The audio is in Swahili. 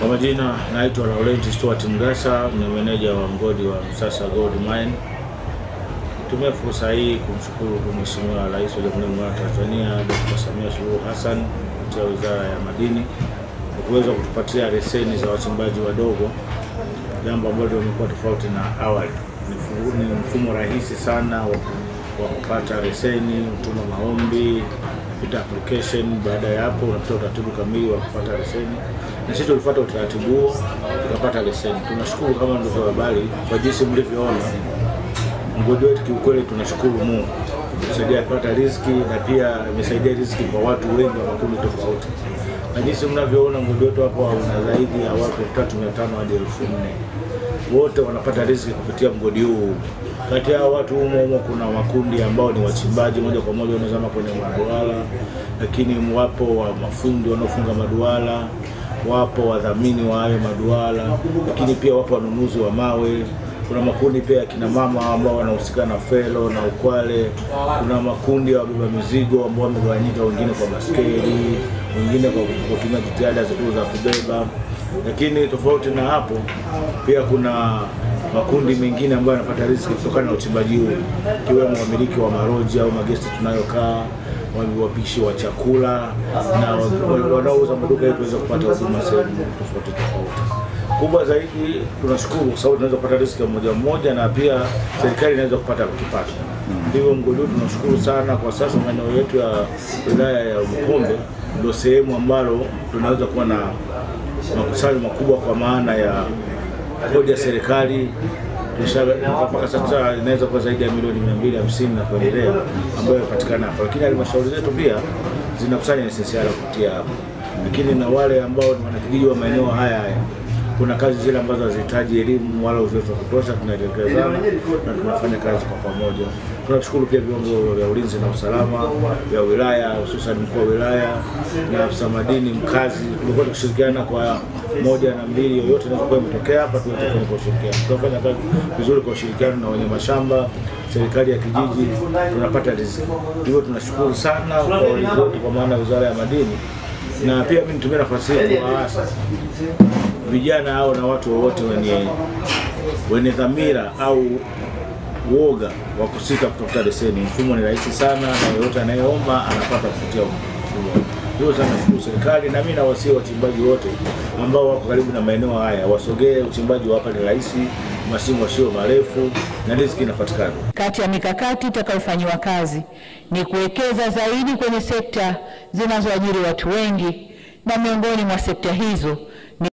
Kwa majina naitwa Laurent Stuart Mgasa, ni meneja wa mgodi wa Msasa Gold Mine. Tumia fursa hii kumshukuru Mheshimiwa Rais wa Jamhuri ya Muungano wa Tanzania Dr. Samia Suluhu Hassan kupitia Wizara ya Madini kwa kuweza kutupatia leseni za wachimbaji wadogo, jambo ambalo limekuwa tofauti na awali. Ni mfumo rahisi sana wa kupata leseni, mtuma maombi, kupita application, baada ya hapo unapata utaratibu kamili wa kupata leseni. Na sisi tulifuata utaratibu huo tukapata leseni. Tunashukuru kama ndugu habari kwa jinsi mlivyoona mgodi wetu. Kiukweli tunashukuru Mungu kusaidia kupata riziki, na pia imesaidia riziki kwa watu wengi wa makundi tofauti. Na jinsi mnavyoona mgodi wetu hapo una zaidi ya watu 3,500 hadi 4,000. Wote wanapata riziki kupitia mgodi huu. Kati ya watu humo kuna makundi ambao ni wachimbaji moja kwa moja wanazama kwenye maduara, lakini wapo wa mafundi wanaofunga maduara, wapo wadhamini wa hayo maduara, lakini pia wapo wanunuzi wa mawe. Kuna makundi pia kina mama ambao wanahusika na felo na ukwale. Kuna makundi ya wabeba mizigo ambao wamegawanyika, wengine kwa baskeli, wengine kwa kutumia jitihada za kubeba. Lakini tofauti na hapo pia kuna makundi mengine ambayo yanapata riziki kutokana na uchimbaji huu, kiwemo wamiliki wa maroji au magesti tunayokaa, wapishi wa chakula, na wanaouza maduka yetu waweza kupata huduma sehemu tofauti. Kubwa zaidi tunashukuru kwa sababu tunaweza kupata riziki mmoja, na pia serikali inaweza kupata kipato. Hivyo mgodi tunashukuru sana. Kwa sasa maeneo yetu ya wilaya ya Bukombe ndio sehemu ambalo tunaweza kuwa na makusanyo makubwa, kwa maana ya kodi ya serikali mpaka sasa inaweza kuwa zaidi ya milioni 250 na kuendelea ambayo inapatikana hapa. Lakini halmashauri zetu pia zinakusanya NSSR kupitia hapa. Lakini na wale ambao ni wanakijiji wa maeneo haya, kuna kazi zile ambazo hazihitaji elimu wala uzoefu wa kutosha, tunaelekezana na tunafanya kazi kwa pamoja. Tunashukuru pia vyombo vya ulinzi na usalama vya wilaya, hususan mkuu wa wilaya na afisa madini mkazi. Tumekuwa tukishirikiana kwa moja na mbili, yoyote inayokuwa imetokea hapa tunafanya kwa ushirikiano. Tunafanya kazi vizuri kwa ushirikiano na wenye mashamba, serikali ya kijiji, tunapata riziki. Hivyo tunashukuru sana kwa wote, kwa maana Wizara ya Madini. Na pia mimi nitumie nafasi hii kuwaasa vijana hao na watu wote wenye dhamira au woga wa kusita kutafuta leseni. Mfumo ni rahisi sana, na yote anayeomba anapata kupitia mfumo. Hiyo sana shukuru serikali, na mimi nawasihi wachimbaji wote ambao wako karibu na maeneo haya wasogee. Uchimbaji wa hapa ni rahisi, mashimo sio marefu na riziki inapatikana. Kati ya mikakati itakayofanywa kazi ni kuwekeza zaidi kwenye sekta zinazoajiri watu wengi, na miongoni mwa sekta hizo